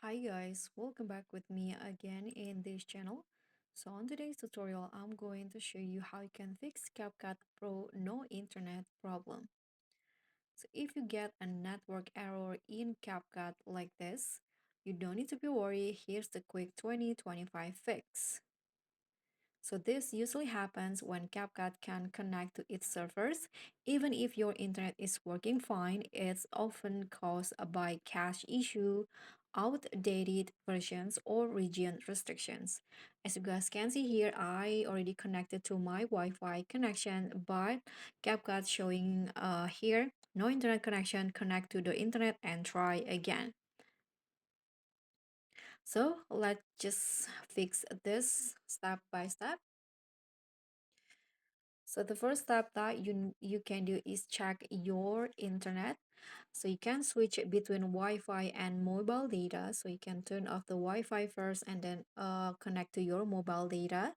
Hi guys, welcome back with me again in this channel. So on today's tutorial, I'm going to show you how you can fix CapCut Pro no internet problem. So if you get a network error in CapCut like this, you don't need to be worried. Here's the quick 2025 fix. So this usually happens when CapCut can connect to its servers. Even if your internet is working fine, it's often caused by cache issue, outdated versions, or region restrictions. As you guys can see here, I already connected to my Wi-Fi connection, but CapCut showing here, no internet connection, connect to the internet and try again. So let's just fix this step by step. So the first step that you can do is check your internet. So you can switch between Wi-Fi and mobile data. So you can turn off the Wi-Fi first and then connect to your mobile data.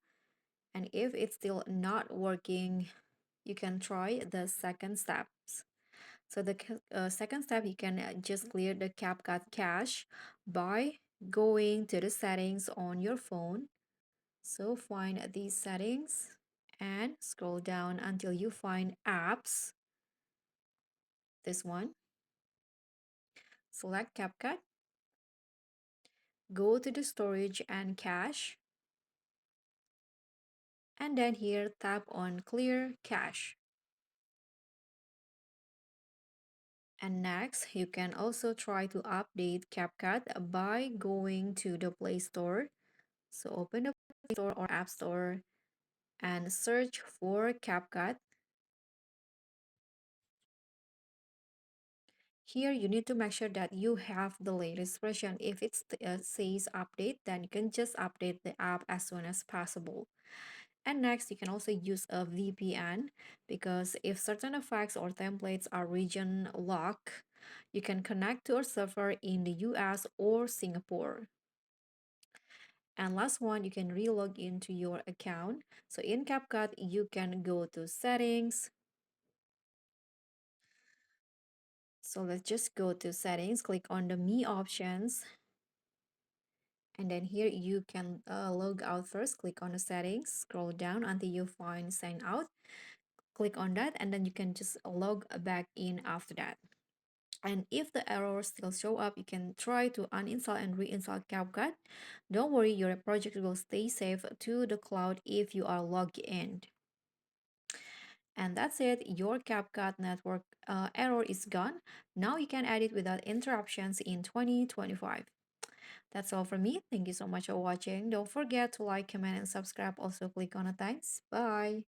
And if it's still not working, you can try the second steps. So the second step, you can just clear the CapCut cache by going to the settings on your phone. So find these settings and scroll down until you find apps. This one. Select CapCut. Go to the storage and cache. And then here tap on clear cache. And next, you can also try to update CapCut by going to the Play Store. So open the Play Store or App Store and search for CapCut. Here, you need to make sure that you have the latest version. If it says update, then you can just update the app as soon as possible. And next, you can also use a VPN because if certain effects or templates are region locked, you can connect to a server in the US or Singapore. And last one, you can re-log into your account. So in CapCut, you can go to settings. So let's just go to settings, click on the Me options. And then here you can log out first, click on the settings, scroll down until you find sign out. Click on that and then you can just log back in after that. And if the errors still show up, you can try to uninstall and reinstall CapCut. Don't worry, your project will stay safe to the cloud if you are logged in. And that's it, your CapCut network error is gone. Now you can edit without interruptions in 2025. That's all from me. Thank you so much for watching. Don't forget to like, comment, and subscribe. Also, click on the thanks. Bye.